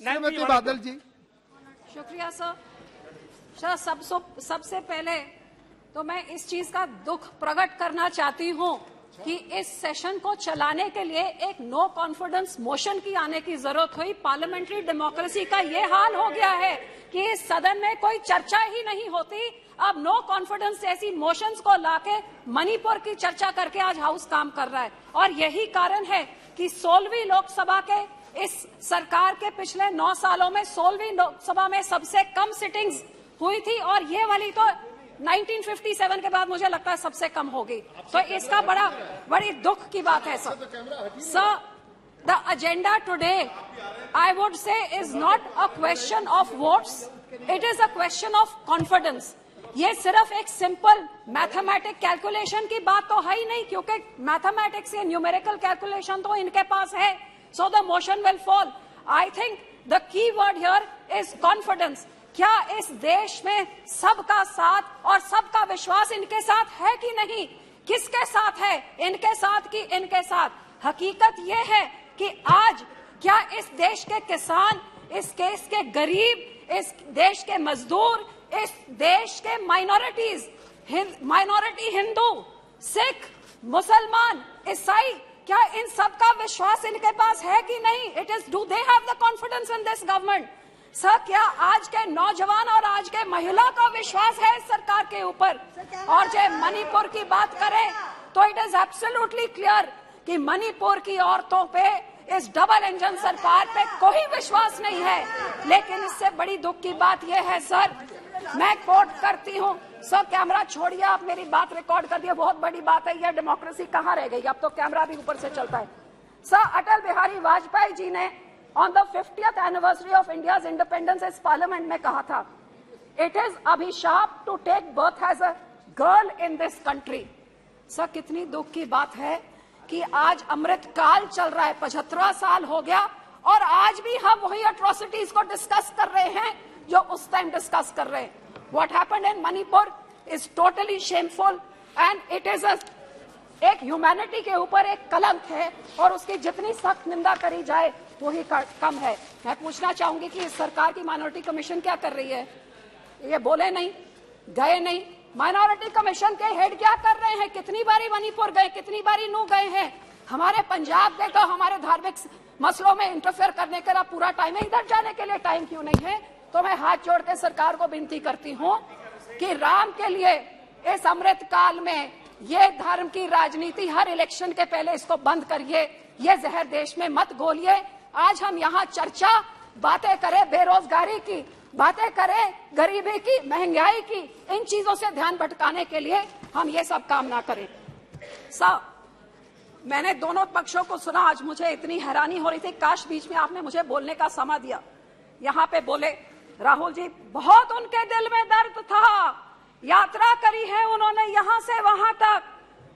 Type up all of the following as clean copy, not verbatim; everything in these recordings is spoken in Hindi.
श्रीमती बादल जी। शुक्रिया सर। सबसे पहले तो मैं इस चीज का दुख प्रकट करना चाहती हूं कि इस सेशन को चलाने के लिए एक नो कॉन्फिडेंस मोशन की आने की जरूरत हुई। पार्लियामेंट्री डेमोक्रेसी का ये हाल हो गया है कि इस सदन में कोई चर्चा ही नहीं होती। अब नो कॉन्फिडेंस जैसी मोशंस को लाके मणिपुर की चर्चा करके आज हाउस काम कर रहा है। और यही कारण है कि 16वीं लोकसभा के इस सरकार के पिछले 9 सालों में 16वीं लोकसभा में सबसे कम सिटिंग्स हुई थी और ये वाली तो 1957 के बाद मुझे लगता है सबसे कम होगी। तो इसका बड़ी दुख की बात है sir. The agenda today I would say is not a question of votes, it is a question of confidence. ये सिर्फ एक सिंपल मैथमेटिक कैलकुलेशन की बात तो है ही नहीं, क्योंकि मैथमेटिक्स या न्यूमेरिकल कैलकुलेशन तो इनके पास है। So the motion will fall. I think the key word here is confidence. क्या इस देश में सबका साथ और सबका विश्वास इनके साथ है कि नहीं? किसके साथ है, इनके साथ कि इनके साथ? हकीकत यह है कि आज क्या इस देश के किसान, इस देश के गरीब, इस देश के मजदूर, इस देश के माइनॉरिटी हिंदू, सिख, मुसलमान, ईसाई, क्या इन सबका विश्वास इनके पास है कि नहीं? It is do they have the confidence in this government? Sir, क्या आज के नौजवान और आज के महिला का विश्वास है इस सरकार के ऊपर? और जब मणिपुर की बात करें तो इट इज एब्सोल्युटली क्लियर कि मणिपुर की औरतों पे, इस डबल इंजन सरकार पे कोई विश्वास नहीं है। लेकिन इससे बड़ी दुख की बात यह है सर, मैं कोट करती हूँ सर, कैमरा छोड़िए, आप मेरी बात रिकॉर्ड कर दिए, बहुत बड़ी बात है। यह डेमोक्रेसी कहाँ रह गई? अब तो कैमरा भी ऊपर से चलता है। सर, अटल बिहारी वाजपेयी जी ने on the 50th anniversary of India's independence इस पार्लियामेंट में कहा था, it is abhishap to take birth as a girl in this country. Sir, कितनी दुख की बात है कि आज अमृत काल चल रहा है, 75वां साल हो गया और आज भी हम वही अट्रॉसिटीज को डिस्कस कर रहे हैं जो उस टाइम डिस्कस कर रहे हैं। What happened in Manipur is totally shameful and it is एक ह्यूमैनिटी के ऊपर एक कलंक है और उसकी जितनी सख्त निंदा करी जाए वही कम है। मैं पूछना चाहूंगी कि इस सरकार की माइनॉरिटी कमीशन क्या कर रही है? ये बोले नहीं, गए नहीं। माइनॉरिटी कमीशन के हेड क्या कर रहे हैं? कितनी बारी मणिपुर गए, कितनी बारी नू गए हैं? हमारे पंजाब देखो, हमारे धार्मिक मसलों में इंटरफेयर करने का पूरा टाइम है, इधर जाने के लिए टाइम क्यों नहीं है? तो मैं हाथ जोड़ के सरकार को विनती करती हूँ कि राम के लिए इस अमृत काल में ये धर्म की राजनीति हर इलेक्शन के पहले इसको बंद करिए, ये जहर देश में मत घोलिए। आज हम यहाँ चर्चा बातें करें बेरोजगारी की, बातें करें गरीबी की, महंगाई की, इन चीजों से ध्यान भटकाने के लिए हम ये सब काम ना करें। साहब, मैंने दोनों पक्षों को सुना, आज मुझे इतनी हैरानी हो रही थी, काश बीच में आपने मुझे बोलने का समय दिया। यहाँ पे बोले राहुल जी, बहुत उनके दिल में दर्द था, यात्रा करी है उन्होंने यहाँ से वहां तक,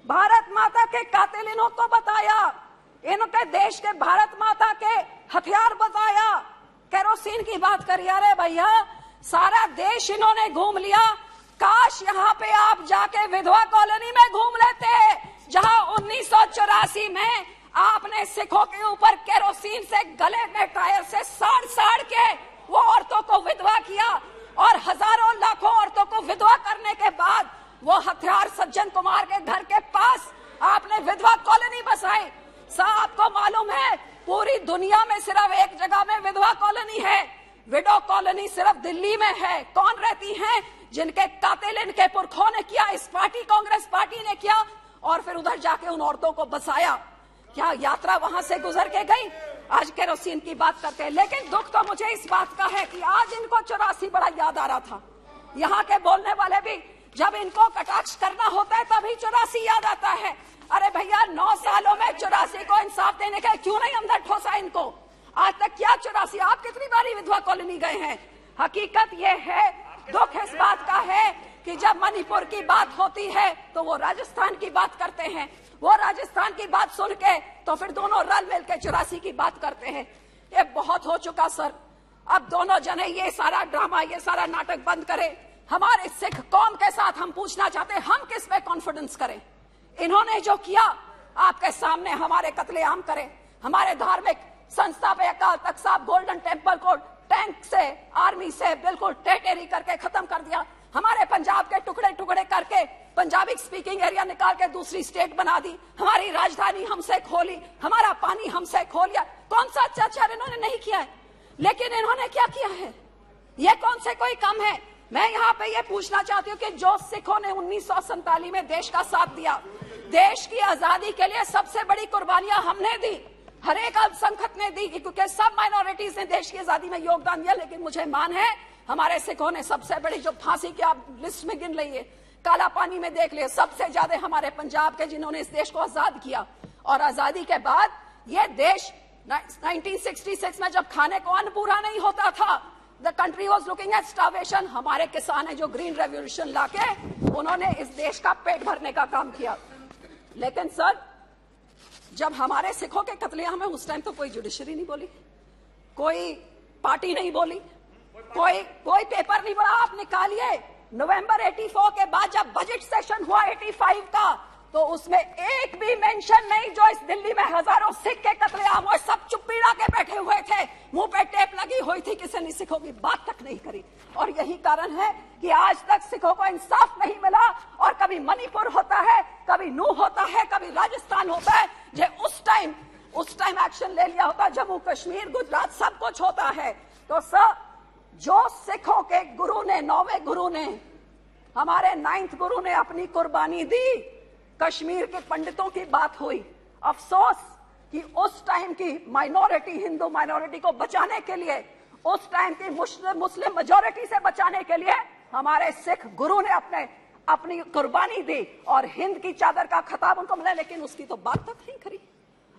भारत माता के कातिलों को बताया, इनके देश के भारत माता के हथियार बताया, केरोसिन की बात करी। अरे भैया, सारा देश इन्होंने घूम लिया, काश यहाँ पे आप जाके विधवा कॉलोनी में घूम लेते, जहाँ 1984 में आपने सिखों के ऊपर केरोसिन से गले में टायर से साड़ के वो औरतों को विधवा किया और हजारों लाखों औरतों को विधवा करने के बाद वो हथियार सज्जन कुमार के घर के पास आपने विधवा कॉलोनी बसाई। साहब, आपको मालूम है पूरी दुनिया में सिर्फ एक जगह में विधवा कॉलोनी है, विडो कॉलोनी सिर्फ दिल्ली में है। कौन रहती हैं? जिनके कातिल इनके पुरखों ने किया, इस पार्टी कांग्रेस पार्टी ने किया और फिर उधर जाके उन औरतों को बसाया। क्या यात्रा वहां से गुजर के गई? आज केरोसिन की बात करते हैं, लेकिन दुख तो मुझे इस बात का है कि आज इनको 84 बड़ा याद आ रहा था। यहाँ के बोलने वाले भी जब इनको कटाक्ष करना होता है तभी 84 याद आता है। अरे भैया, 9 सालों में 84 को इंसाफ देने का क्यों नहीं अंदर ठोसा इनको? आज तक क्या 84? आप कितनी बारी विधवा कॉलोनी गए हैं? हकीकत ये है, दुख इस बात का है कि जब मणिपुर की बात होती है तो वो राजस्थान की बात करते हैं, वो राजस्थान की बात सुन के तो फिर दोनों रल मिल के 84 की बात करते हैं। ये बहुत हो चुका सर, अब दोनों जने ये सारा ड्रामा, ये सारा नाटक बंद करें। हमारे सिख कौम के साथ हम पूछना चाहते हैं, हम किस पे कॉन्फिडेंस करें? इन्होंने जो किया आपके सामने, हमारे कत्लेआम करें, हमारे धार्मिक संस्थापक अकाल तख्त साहब गोल्डन टेम्पल को टैंक से, आर्मी से बिल्कुल टेटेरी करके खत्म कर दिया। हमारे पंजाब के टुकड़े टुकड़े करके पंजाबी स्पीकिंग एरिया निकाल के दूसरी स्टेट बना दी। हमारी राजधानी हमसे खोली, हमारा पानी हमसे खो लिया। कौन सा अत्याचार इन्होंने नहीं किया है, लेकिन इन्होंने क्या किया है? ये कौन से कोई कम है? मैं यहाँ पे ये पूछना चाहती हूँ कि जो सिखों ने 1947 में देश का साथ दिया, देश की आजादी के लिए सबसे बड़ी कुर्बानियां हमने दी, हर एक अल्पसंख्यक ने दी, क्योंकि सब माइनॉरिटीज ने देश की आजादी में योगदान दिया। लेकिन मुझे मान है हमारे सिखों ने सबसे बड़ी, जो फांसी की आप लिस्ट में गिन लीजिए, काला पानी में देख लिए, सबसे ज्यादा हमारे पंजाब के जिन्होंने इस देश को आजाद किया। और आजादी के बाद ये देश 1966 में जब खाने को अन्न पूरा नहीं होता था, the country was looking at starvation, हमारे किसान है जो ग्रीन रेवोल्यूशन लाके उन्होंने इस देश का पेट भरने का काम किया। लेकिन सर, जब हमारे सिखों के कत्लेआम में उस टाइम तो कोई जुडिशरी नहीं बोली, कोई पार्टी नहीं बोली, कोई पेपर नहीं बोला। आप निकालिए नवंबर 84 के बाद जब बजट सेशन हुआ 85 का, तो उसमें एक भी मेंशन नहीं जो इस दिल्ली में हजारों सिख के कत्लेआम हुए, सब चुप पीड़ा के बैठे हुए थे, मुंह पे टेप लगी हुई थी, किसी ने सिखों की बात तक नहीं करी। और यही कारण है कि आज तक सिखों को इंसाफ नहीं मिला। और कभी मणिपुर होता है, कभी नूह होता है, कभी राजस्थान होता है, जो उस टाइम एक्शन ले लिया होता, जम्मू कश्मीर, गुजरात, सब कुछ होता है। तो सर, जो सिखों के गुरु ने, 9वें गुरु ने, हमारे 9th गुरु ने अपनी कुर्बानी दी, कश्मीर के पंडितों की बात हुई। अफसोस कि उस टाइम की माइनॉरिटी, हिंदू माइनॉरिटी को बचाने के लिए, उस टाइम की मुस्लिम मेजॉरिटी से बचाने के लिए हमारे सिख गुरु ने अपनी कुर्बानी दी और हिंद की चादर का खिताब उनको मिला। लेकिन उसकी तो बात तक नहीं करी।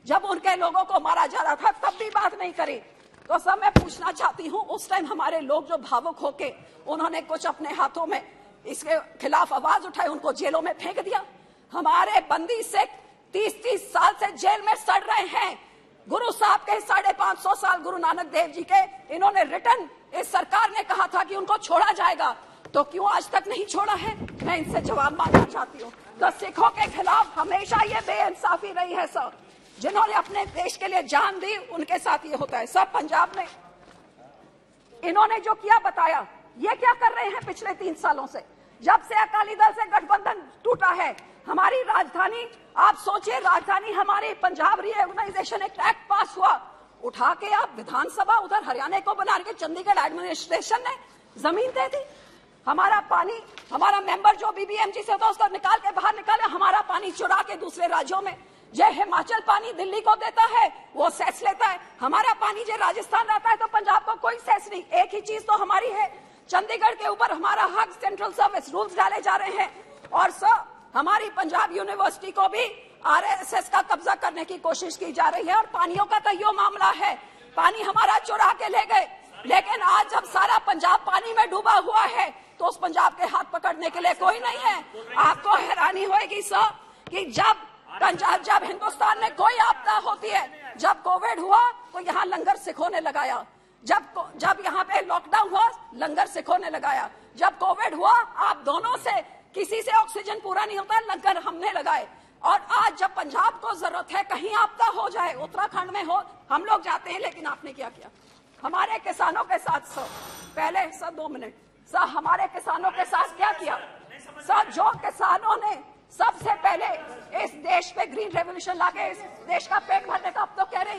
जब उनके लोगों को मारा जा रहा था तब भी बात नहीं करी। तो सब मैं पूछना चाहती हूँ, उस टाइम हमारे लोग जो भावुक होके उन्होंने कुछ अपने हाथों में इसके खिलाफ आवाज उठाई, उनको जेलों में फेंक दिया। हमारे बंदी सिख 30-30 साल से जेल में सड़ रहे हैं। गुरु साहब के 550 साल, गुरु नानक देव जी के, इन्होंने रिटर्न, इस सरकार ने कहा था कि उनको छोड़ा जाएगा, तो क्यों आज तक नहीं छोड़ा है? मैं इनसे जवाब मांगना चाहती हूँ। तो सिखों के खिलाफ हमेशा ये बेइंसाफी रही है सर। जिन्होंने अपने देश के लिए जान दी, उनके साथ ये होता है। सब पंजाब में इन्होंने जो किया बताया, ये क्या कर रहे हैं पिछले 3 सालों से, जब से अकाली दल से गठबंधन टूटा है। हमारी राजधानी, आप सोचिए, राजधानी हमारे पंजाब रीऑर्गेनाइजेशन एक्ट पास हुआ, उठा के आप विधानसभा उधर हरियाणा को बना के चंडीगढ़ एडमिनिस्ट्रेशन ने जमीन दे दी। हमारा पानी, हमारा मेंबर जो बीबीएमजी से होता है उसको निकाल के बाहर निकाले, हमारा पानी चुरा के दूसरे राज्यों में। जो हिमाचल पानी दिल्ली को देता है वो सेस लेता है, हमारा पानी जो राजस्थान आता है तो पंजाब को कोई सेस नहीं। एक ही चीज तो हमारी है, चंडीगढ़ के ऊपर हमारा हक, सेंट्रल सर्विस रूल्स डाले जा रहे हैं। और सर, हमारी पंजाब यूनिवर्सिटी को भी आरएसएस का कब्जा करने की कोशिश की जा रही है। और पानियों का तो यो मामला है, पानी हमारा चुरा के ले गए। लेकिन आज जब सारा पंजाब पानी में डूबा हुआ है तो उस पंजाब के हाथ पकड़ने के लिए कोई नहीं है। आपको हैरानी होगी सर कि जब हिंदुस्तान में कोई आपदा होती है, जब कोविड हुआ तो यहाँ लंगर सिखों ने लगाया, जब यहाँ पे लॉकडाउन हुआ लंगर सिखों ने लगाया, जब कोविड हुआ आप दोनों से किसी से ऑक्सीजन पूरा नहीं होता, लंगर हमने लगाए। और आज जब पंजाब को जरूरत है, कहीं आपदा हो जाए, उत्तराखंड में हो, हम लोग जाते हैं। लेकिन आपने क्या किया हमारे किसानों के साथ? सर पहले सर 2 मिनट, सर हमारे किसानों के साथ क्या किया? सर जो किसानों ने सबसे पहले इस देश पे ग्रीन रेवोल्यूशन लाके इस देश का पेट भरने का, अब तो कह रहे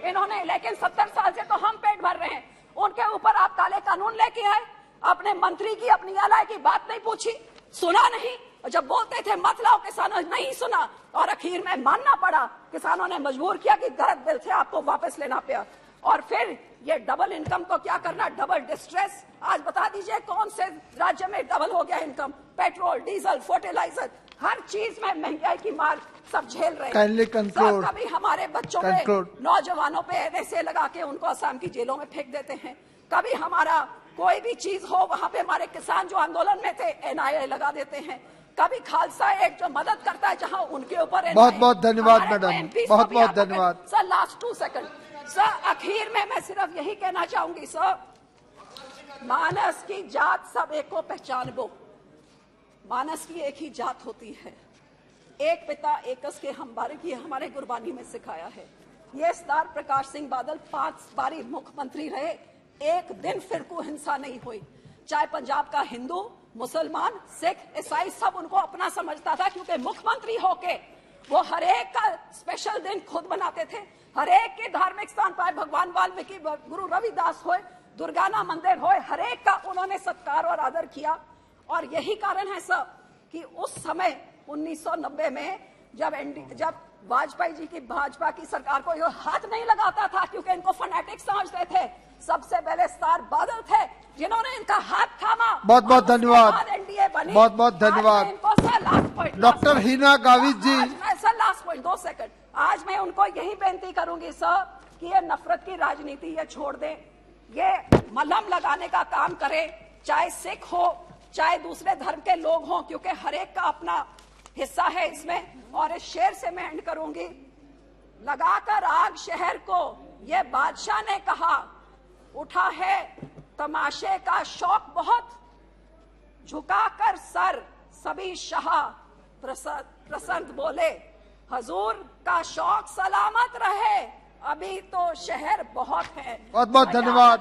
इन्होंने, लेकिन 70 साल से तो हम पेट भर रहे हैं। उनके ऊपर आप काले कानून लेके आए, अपने मंत्री की, अपनी एलआई की बात नहीं पूछी, सुना नहीं। और जब बोलते थे मत लाओ, किसानों ने नहीं सुना और आखिर में मानना पड़ा। किसानों ने मजबूर किया कि गलत बिल थे, आपको वापस लेना पड़ा। और फिर ये डबल इनकम को क्या करना, डबल डिस्ट्रेस। आज बता दीजिए कौन से राज्य में डबल हो गया इनकम? पेट्रोल, डीजल, फर्टिलाइजर, हर चीज में महंगाई की मार सब झेल रहे हैं। कभी हमारे बच्चों पे, नौजवानों पे ऐसे लगा के उनको असम की जेलों में फेंक देते हैं। कभी हमारा कोई भी चीज हो, वहां पे हमारे किसान जो आंदोलन में थे एनआईए लगा देते हैं। कभी खालसा एक जो मदद करता है जहां उनके ऊपर। बहुत बहुत धन्यवाद मैडम, बहुत बहुत धन्यवाद सर। लास्ट 2 सेकंड सर, आखिर में मैं सिर्फ यही कहना चाहूंगी सर, मानस की जात सब एक को पहचानबो। मानस की एक ही जात होती है, एक पिता एकस के हम बारे की हमारे गुरबानी में सिखाया है। ये सरदार प्रकाश सिंह बादल 5 बारी मुख्यमंत्री रहे, एक दिन फिरकू हिंसा नहीं हुई। चाहे पंजाब का हिंदू, मुसलमान, सिख, ईसाई सब उनको अपना समझता था, क्योंकि मुख्यमंत्री होके वो हर एक का स्पेशल दिन खुद बनाते थे। हर एक के धार्मिक स्थान पर, भगवान वाल्मीकि, गुरु रविदास होए, दुर्गाना मंदिर होए, हर एक का उन्होंने सत्कार और आदर किया। और यही कारण है सब कि उस समय 1990 में जब वाजपेयी जी की भाजपा की सरकार को ये हाथ नहीं लगाता था, क्योंकि इनको फैनेटिक्स समझते थे, सबसे पहले सरदार बादल थे जिन्होंने इनका हाथ थामा। बहुत बहुत धन्यवाद, एनडीए बनी। बहुत बहुत धन्यवाद। डॉक्टर हिना गावित जी, सर लास्ट पॉइंट 2 सेकंड। आज मैं उनको यही बेनती करूंगी सर कि ये नफरत की राजनीति ये छोड़ दें, ये मलहम लगाने का काम करें, चाहे सिख हो चाहे दूसरे धर्म के लोग हों, क्योंकि हर एक का अपना हिस्सा है इसमें। और इस शेर से मैं एंड करूंगी, लगाकर आग शहर को ये बादशाह ने कहा, उठा है तमाशे का शौक बहुत, झुकाकर सर सभी शाह प्रसन्न बोले, हजूर का शौक सलामत रहे, अभी तो शहर बहुत है। बहुत बहुत धन्यवाद।